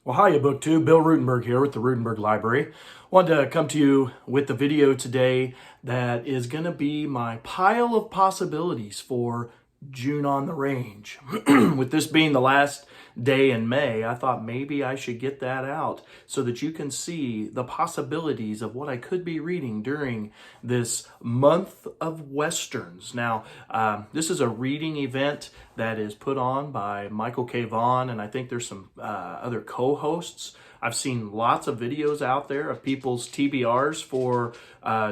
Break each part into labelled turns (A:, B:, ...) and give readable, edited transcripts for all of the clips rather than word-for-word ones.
A: Well, hiya, BookTube. Bill Ruttenberg here with the Ruttenberg Library. Wanted to come to you with the video today that is going to be my pile of possibilities for June on the Range. With this being the last day in May, I thought maybe I should get that out so that you can see the possibilities of what I could be reading during this month of Westerns. Now, this is a reading event that is put on by Michael K. Vaughan, and I think there's some other co-hosts. I've seen lots of videos out there of people's TBRs for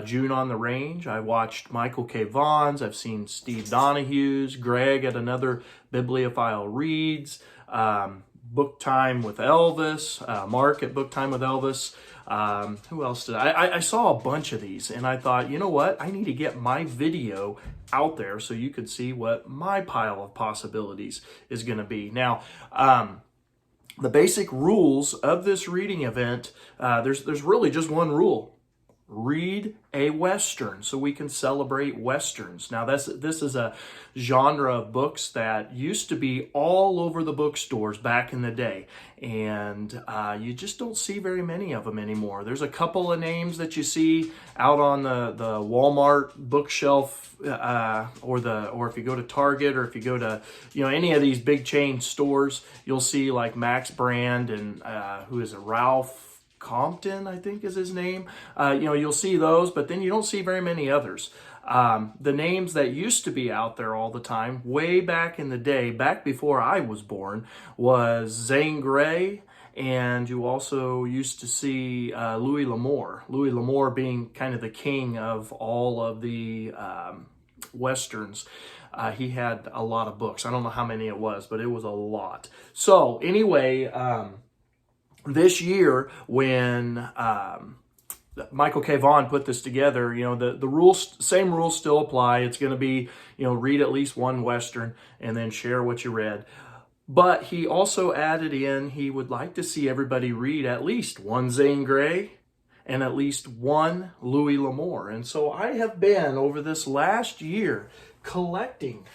A: June on the Range. I watched Michael K. Vaughan's. I've seen Steve Donahue's, Greg at Another Bibliophile Reads, Book Time with Elvis, Mark at Book Time with Elvis. Who else did I saw a bunch of these, and I thought, you know what? I need to get my video out there so you could see what my pile of possibilities is going to be. Now, the basic rules of this reading event, there's really just one rule. Read a Western so we can celebrate Westerns. Now, this is a genre of books that used to be all over the bookstores back in the day, and you just don't see very many of them anymore. There's a couple of names that you see out on the Walmart bookshelf, or if you go to Target, or if you go to any of these big chain stores, you'll see like Max Brand and who is it, Ralph Compton, I think is his name. You'll see those, but then you don't see very many others. The names that used to be out there all the time, way back in the day, back before I was born, was Zane Grey, and you also used to see Louis L'Amour. Louis L'Amour being kind of the king of all of the Westerns. He had a lot of books. I don't know how many it was, but it was a lot. So anyway, this year, when Michael K. Vaughan put this together, the rules, same rules still apply. It's going to be, read at least one Western and then share what you read. But he also added in, he would like to see everybody read at least one Zane Grey and at least one Louis L'Amour. And so I have been, over this last year, collecting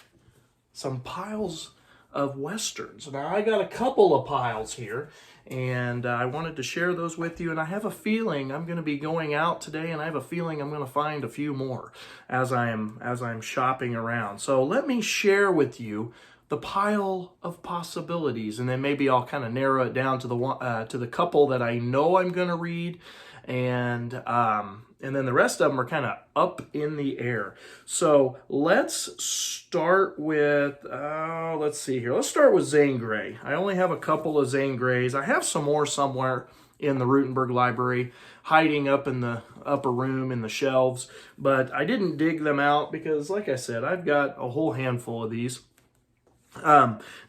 A: some piles of Westerns. Now, I got a couple of piles here, and I wanted to share those with you, and I have a feeling I'm going to be going out today, and I have a feeling I'm going to find a few more as I'm shopping around. So let me share with you the pile of possibilities, and then maybe I'll kind of narrow it down to the couple that I know I'm going to read, and then the rest of them are kind of up in the air. So let's start with, let's see here. Let's start with Zane Grey. I only have a couple of Zane Greys. I have some more somewhere in the Ruttenberg Library, hiding up in the upper room in the shelves, but I didn't dig them out because, like I said, I've got a whole handful of these.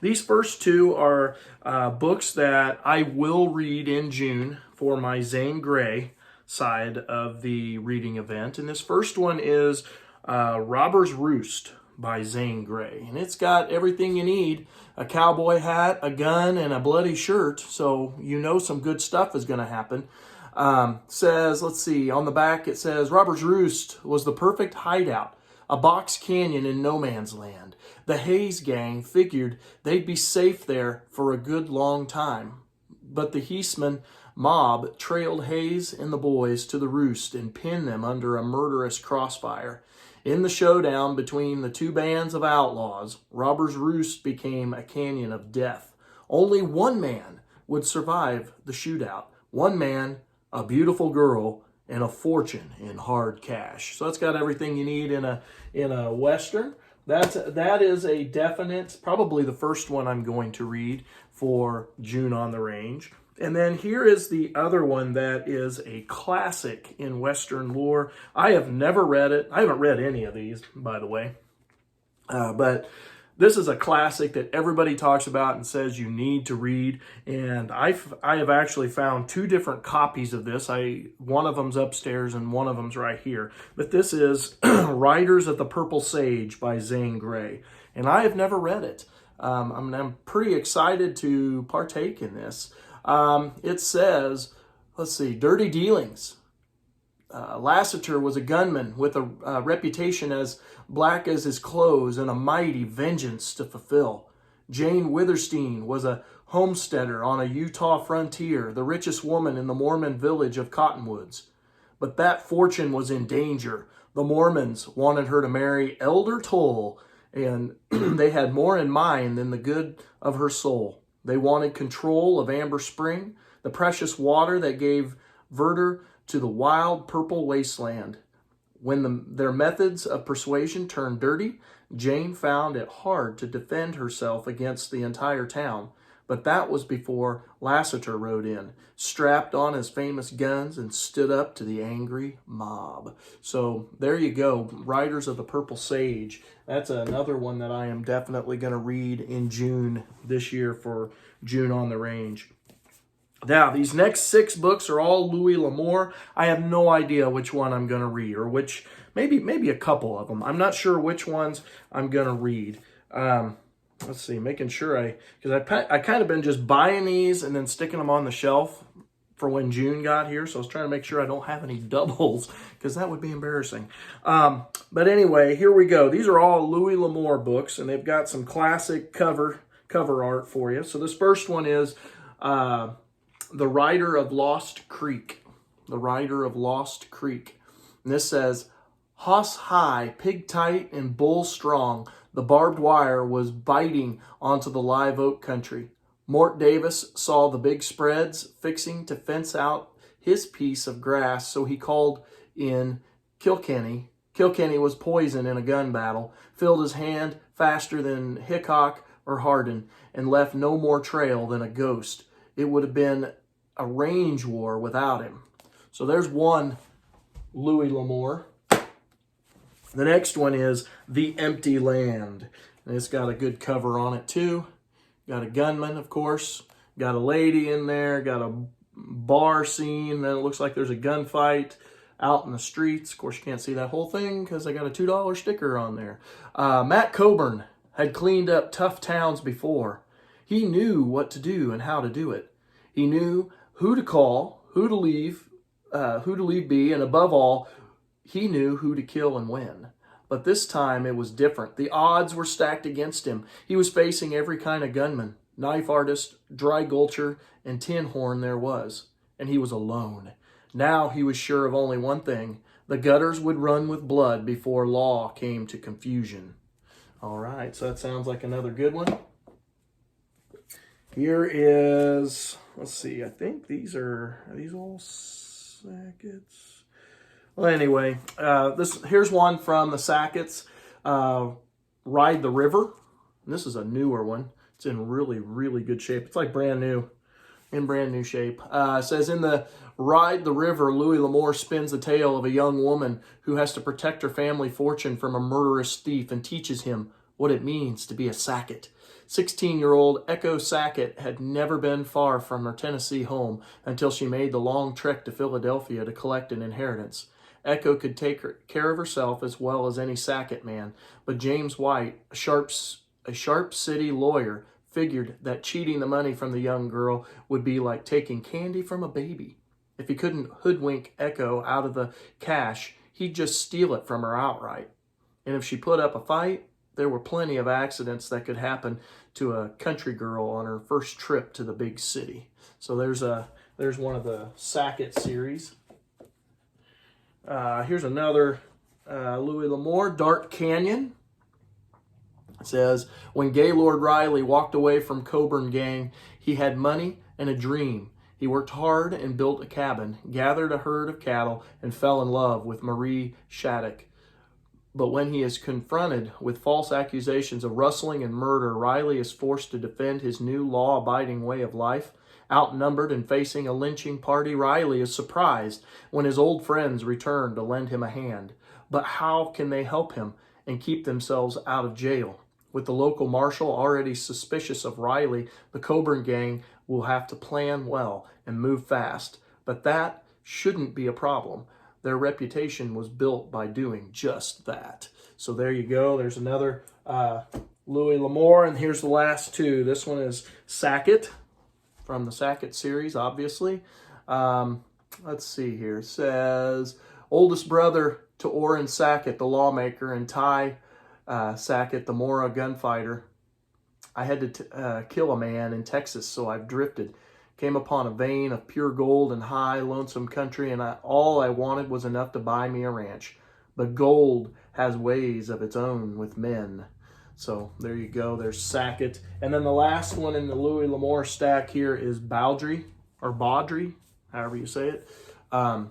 A: These first two are books that I will read in June for my Zane Grey side of the reading event. And this first one is Robber's Roost by Zane Grey. And it's got everything you need: a cowboy hat, a gun, and a bloody shirt. So some good stuff is going to happen. Says, let's see, on the back it says, Robber's Roost was the perfect hideout, a box canyon in no man's land. The Hayes gang figured they'd be safe there for a good long time. But the Heisman mob trailed Hayes and the boys to the roost and pinned them under a murderous crossfire. In the showdown between the two bands of outlaws, Robber's Roost became a canyon of death. Only one man would survive the shootout. One man, a beautiful girl, and a fortune in hard cash. So that's got everything you need in a Western. That is a definite, probably the first one I'm going to read for June on the Range. And then here is the other one that is a classic in Western lore. I have never read it. I haven't read any of these, by the way. But this is a classic that everybody talks about and says you need to read. And I have actually found two different copies of this. One of them's upstairs and one of them's right here. But this is Riders of the Purple Sage by Zane Grey. And I have never read it. I'm pretty excited to partake in this. It says, let's see, dirty dealings. Lassiter was a gunman with a reputation as black as his clothes and a mighty vengeance to fulfill. Jane Witherstein was a homesteader on a Utah frontier, the richest woman in the Mormon village of Cottonwoods. But that fortune was in danger. The Mormons wanted her to marry Elder Toll, and they had more in mind than the good of her soul. They wanted control of Amber Spring, the precious water that gave verdure to the wild purple wasteland. When their methods of persuasion turned dirty, Jane found it hard to defend herself against the entire town. But that was before Lassiter rode in, strapped on his famous guns, and stood up to the angry mob. So there you go, Riders of the Purple Sage. That's another one that I am definitely going to read in June this year for June on the Range. Now, these next 6 books are all Louis L'Amour. I have no idea which one I'm going to read, or which, maybe a couple of them. I'm not sure which ones I'm going to read. Let's see, making sure because I kind of been just buying these and then sticking them on the shelf for when June got here. So I was trying to make sure I don't have any doubles, because that would be embarrassing. But anyway, here we go. These are all Louis L'Amour books, and they've got some classic cover art for you. So this first one is The Rider of Lost Creek. The Rider of Lost Creek. And this says, hoss high, pig tight, and bull strong, the barbed wire was biting onto the live oak country. Mort Davis saw the big spreads fixing to fence out his piece of grass, so he called in Kilkenny. Kilkenny was poisoned in a gun battle, filled his hand faster than Hickok or Hardin, and left no more trail than a ghost. It would have been a range war without him. So there's one Louis L'Amour. The next one is The Empty Land. And it's got a good cover on it too. Got a gunman, of course. Got a lady in there. Got a bar scene. Then it looks like there's a gunfight out in the streets. Of course, you can't see that whole thing because I got a $2 sticker on there. Matt Coburn had cleaned up tough towns before. He knew what to do and how to do it. He knew who to call, who to leave be, and above all, he knew who to kill and when. But this time it was different. The odds were stacked against him. He was facing every kind of gunman, knife artist, dry gulcher, and tin horn there was. And he was alone. Now he was sure of only one thing. The gutters would run with blood before law came to confusion. All right, so that sounds like another good one. Here is, let's see, I think are these all Sackett's? Well, anyway, here's one from the Sackett's, Ride the River. And this is a newer one. It's in really, really good shape. It's like brand new, in brand new shape. It says, in the Ride the River, Louis L'Amour spins the tale of a young woman who has to protect her family fortune from a murderous thief and teaches him what it means to be a Sackett. 16-year-old Echo Sackett had never been far from her Tennessee home until she made the long trek to Philadelphia to collect an inheritance. Echo could take care of herself as well as any Sackett man, but James White, a sharp city lawyer, figured that cheating the money from the young girl would be like taking candy from a baby. If he couldn't hoodwink Echo out of the cash, he'd just steal it from her outright. And if she put up a fight, there were plenty of accidents that could happen to a country girl on her first trip to the big city. So there's one of the Sackett series. Here's another Louis L'Amour, Dark Canyon. It says, when Gaylord Riley walked away from Coburn gang, he had money and a dream. He worked hard and built a cabin, gathered a herd of cattle, and fell in love with Marie Shattuck. But when he is confronted with false accusations of rustling and murder, Riley is forced to defend his new law-abiding way of life. Outnumbered and facing a lynching party, Riley is surprised when his old friends return to lend him a hand. But how can they help him and keep themselves out of jail? With the local marshal already suspicious of Riley, the Coburn gang will have to plan well and move fast. But that shouldn't be a problem. Their reputation was built by doing just that. So there you go. There's another Louis L'Amour, and here's the last two. This one is Sackett, from the Sackett series, obviously. Let's see here. It says, oldest brother to Orrin Sackett, the lawmaker, and Ty Sackett, the Mora gunfighter. I had to kill a man in Texas, so I've drifted. Came upon a vein of pure gold in high, lonesome country, and all I wanted was enough to buy me a ranch. But gold has ways of its own with men. So there you go. There's Sackett. And then the last one in the Louis L'Amour stack here is Baldry, or Baudry, however you say it. And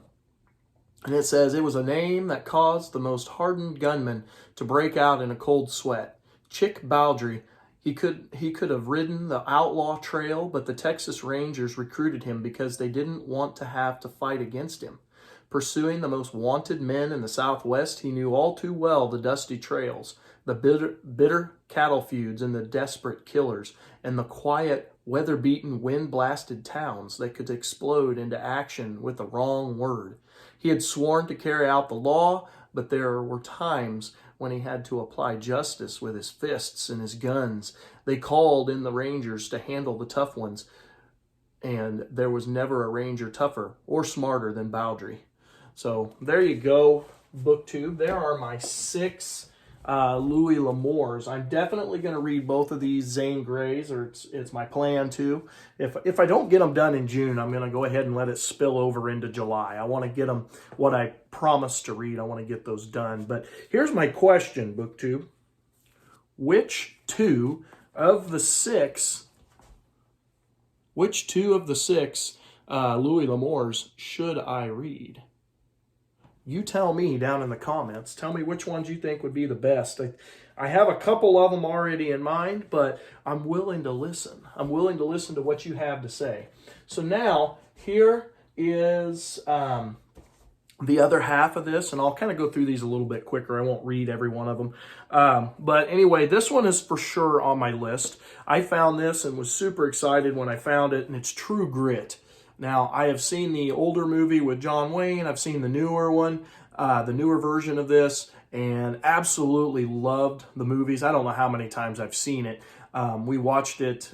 A: it says, it was a name that caused the most hardened gunman to break out in a cold sweat. Chick Baldry. He could have ridden the outlaw trail, but the Texas Rangers recruited him because they didn't want to have to fight against him. Pursuing the most wanted men in the Southwest, he knew all too well the dusty trails, the bitter cattle feuds and the desperate killers, and the quiet, weather-beaten, wind-blasted towns that could explode into action with the wrong word. He had sworn to carry out the law, but there were times when he had to apply justice with his fists and his guns. They called in the Rangers to handle the tough ones, and there was never a Ranger tougher or smarter than Baldry. So there you go, BookTube. There are my 6 Louis L'Amours. I'm definitely going to read both of these Zane Greys, or it's my plan to. If I don't get them done in June, I'm going to go ahead and let it spill over into July. I want to get them what I promised to read. I want to get those done. But here's my question, BookTube. Which two of the six Louis L'Amours should I read? You tell me down in the comments. Tell me which ones you think would be the best. I have a couple of them already in mind, but I'm willing to listen. I'm willing to listen to what you have to say. So now, here is the other half of this, and I'll kind of go through these a little bit quicker. I won't read every one of them. But anyway, this one is for sure on my list. I found this and was super excited when I found it, and it's True Grit. Now, I have seen the older movie with John Wayne. I've seen the newer one, the newer version of this, and absolutely loved the movies. I don't know how many times I've seen it. We watched it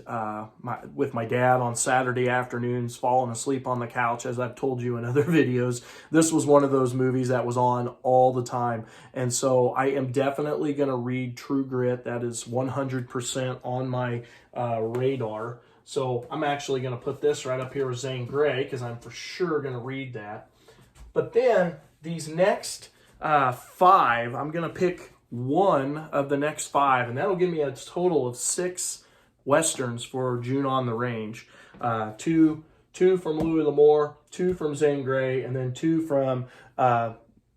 A: with my dad on Saturday afternoons, falling asleep on the couch, as I've told you in other videos. This was one of those movies that was on all the time. And so I am definitely going to read True Grit. That is 100% on my radar. So I'm actually going to put this right up here with Zane Grey because I'm for sure going to read that. But then these next 5, I'm going to pick one of the next 5, and that'll give me a total of 6 Westerns for June on the Range. 2 from Louis L'Amour, 2 from Zane Grey, and then 2 from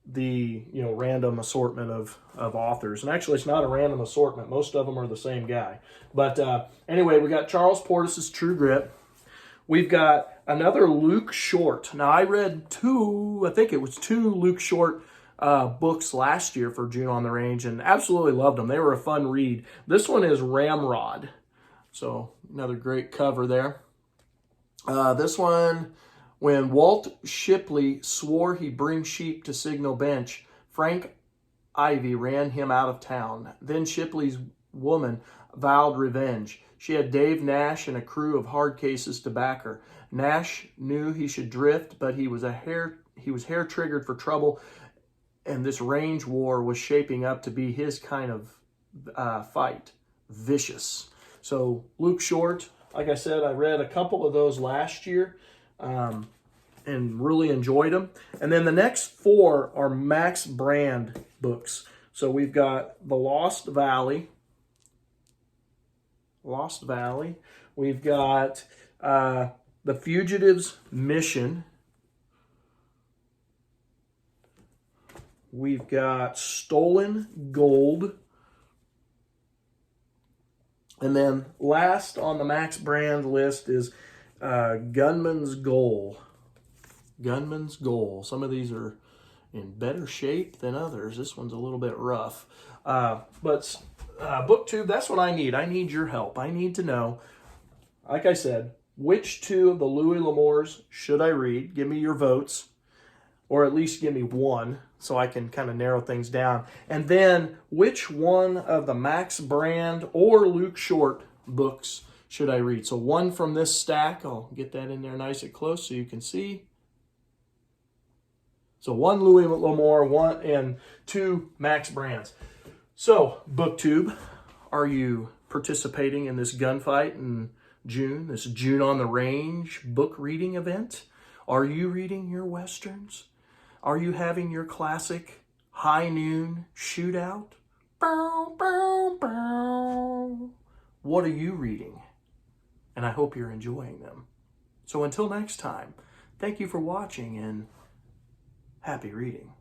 A: the random assortment of authors. And actually, it's not a random assortment. Most of them are the same guy. But anyway, we got Charles Portis's True Grit. We've got another Luke Short. Now, I read 2 Luke Short books last year for June on the Range and absolutely loved them. They were a fun read. This one is Ramrod. So another great cover there. This one, when Walt Shipley swore he'd bring sheep to Signal Bench, Frank Ivy ran him out of town. Then Shipley's woman vowed revenge. She had Dave Nash and a crew of hard cases to back her. Nash knew he should drift, but he was hair-triggered for trouble, and this range war was shaping up to be his kind of fight. Vicious. So Luke Short, like I said, I read a couple of those last year and really enjoyed them. And then the next 4 are Max Brand books. So we've got The Lost Valley. We've got The Fugitive's Mission. We've got Stolen Gold. And then last on the Max Brand list is Gunman's Goal. Gunman's Goal. Some of these are in better shape than others. This one's a little bit rough. But BookTube, that's what I need. I need your help. I need to know, like I said, which 2 of the Louis L'Amours should I read? Give me your votes, or at least give me one so I can kind of narrow things down. And then which one of the Max Brand or Luke Short books should I read? So one from this stack. I'll get that in there nice and close so you can see. So 1 Louis L'Amour, 1 and 2 Max Brands. So, BookTube, are you participating in this gunfight in June, this June on the Range book reading event? Are you reading your Westerns? Are you having your classic high noon shootout? Bow, bow, bow. What are you reading? And I hope you're enjoying them. So until next time, thank you for watching and happy reading.